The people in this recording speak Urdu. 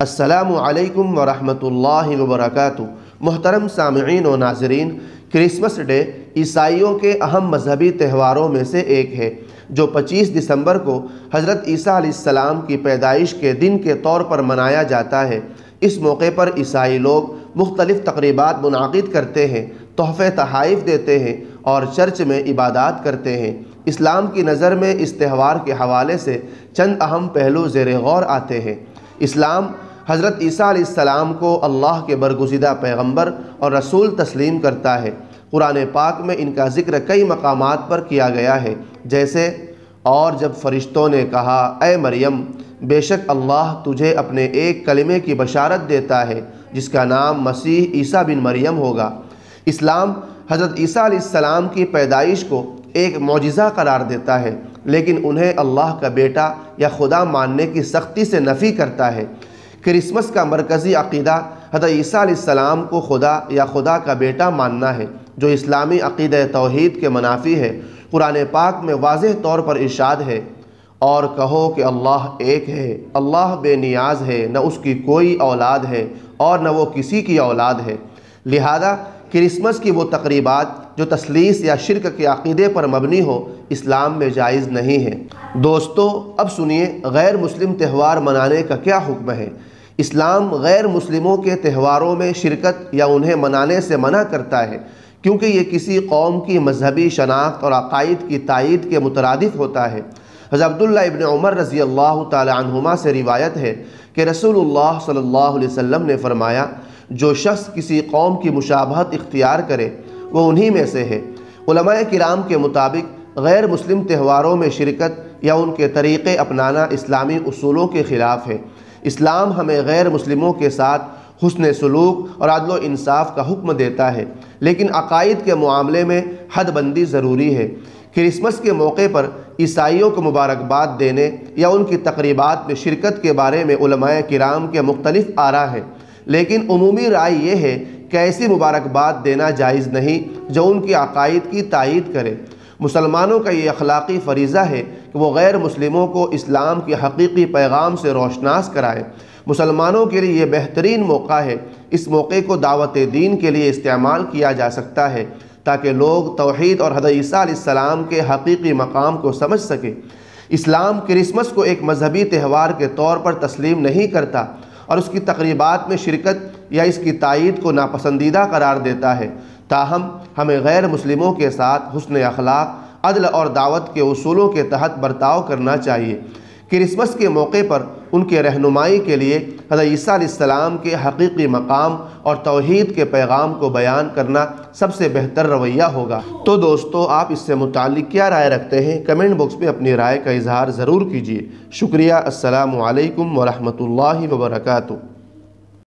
السلام علیکم ورحمۃ اللہ وبرکاتہ۔ محترم سامعین و ناظرین، کرسمس ڈے عیسائیوں کے اہم مذہبی تہواروں میں سے ایک ہے جو 25 دسمبر کو حضرت عیسیٰ علیہ السلام کی پیدائش کے دن کے طور پر منایا جاتا ہے۔ اس موقع پر عیسائی لوگ مختلف تقریبات منعقد کرتے ہیں، تحفے تحائف دیتے ہیں اور چرچ میں عبادات کرتے ہیں۔ اسلام کی نظر میں اس تہوار کے حوالے سے چند اہم پہلو زیر غور آتے ہیں۔ اسلام حضرت عیسیٰ علیہ السلام کو اللہ کے برگزیدہ پیغمبر اور رسول تسلیم کرتا ہے۔ قرآن پاک میں ان کا ذکر کئی مقامات پر کیا گیا ہے، جیسے اور جب فرشتوں نے کہا اے مریم، بے شک اللہ تجھے اپنے ایک کلمے کی بشارت دیتا ہے جس کا نام مسیح عیسیٰ بن مریم ہوگا۔ اسلام حضرت عیسیٰ علیہ السلام کی پیدائش کو ایک معجزہ قرار دیتا ہے، لیکن انہیں اللہ کا بیٹا یا خدا ماننے کی سختی سے نفی کرتا ہے۔ کرسمس کا مرکزی عقیدہ حضرت عیسیٰ علیہ السلام کو خدا یا خدا کا بیٹا ماننا ہے، جو اسلامی عقیدہ توحید کے منافی ہے۔ قرآن پاک میں واضح طور پر ارشاد ہے، اور کہو کہ اللہ ایک ہے، اللہ بے نیاز ہے، نہ اس کی کوئی اولاد ہے اور نہ وہ کسی کی اولاد ہے۔ لہذا کرسمس کی وہ تقریبات جو تثلیث یا شرک کے عقیدے پر مبنی ہو، اسلام میں جائز نہیں ہے۔ دوستو، اب سنیے غیر مسلم تہوار منانے کا کیا حکم ہے۔ اسلام غیر مسلموں کے تہواروں میں شرکت یا انہیں منانے سے منع کرتا ہے، کیونکہ یہ کسی قوم کی مذہبی شناخت اور عقائد کی تائید کے مترادف ہوتا ہے۔ حضرت عبداللہ ابن عمر رضی اللہ تعالی عنہما سے روایت ہے کہ رسول اللہ صلی اللہ علیہ وسلم نے فرمایا، جو شخص کسی قوم کی مشابہت اختیار کرے وہ انہی میں سے ہے۔ علماء کرام کے مطابق غیر مسلم تہواروں میں شرکت یا ان کے طریقے اپنانا اسلامی اصولوں کے خلاف ہے۔ اسلام ہمیں غیر مسلموں کے ساتھ حسن سلوک اور عدل و انصاف کا حکم دیتا ہے، لیکن عقائد کے معاملے میں حد بندی ضروری ہے۔ کرسمس کے موقع پر عیسائیوں کو مبارکباد دینے یا ان کی تقریبات میں شرکت کے بارے میں علماء کرام کے مختلف آراء ہیں، لیکن عمومی رائے یہ ہے کہ ایسی مبارکباد دینا جائز نہیں جو ان کی عقائد کی تائید کرے۔ مسلمانوں کا یہ اخلاقی فریضہ ہے کہ وہ غیر مسلموں کو اسلام کے حقیقی پیغام سے روشناس کرائیں۔ مسلمانوں کے لیے یہ بہترین موقع ہے۔ اس موقع کو دعوت دین کے لیے استعمال کیا جا سکتا ہے تاکہ لوگ توحید اور حضرت عیسیٰ علیہ السلام کے حقیقی مقام کو سمجھ سکیں۔ اسلام کرسمس کو ایک مذہبی تہوار کے طور پر تسلیم نہیں کرتا اور اس کی تقریبات میں شرکت یا اس کی تائید کو ناپسندیدہ قرار دیتا ہے۔ تاہم ہمیں غیر مسلموں کے ساتھ حسن اخلاق، عدل اور دعوت کے اصولوں کے تحت برتاؤ کرنا چاہیے۔ کرسمس کے موقع پر ان کے رہنمائی کے لیے حضرت عیسیٰ علیہ السلام کے حقیقی مقام اور توحید کے پیغام کو بیان کرنا سب سے بہتر رویہ ہوگا۔ تو دوستو، آپ اس سے متعلق کیا رائے رکھتے ہیں؟ کمنٹ باکس میں اپنی رائے کا اظہار ضرور کیجیے۔ شکریہ۔ السلام علیکم ورحمۃ اللہ وبرکاتہ۔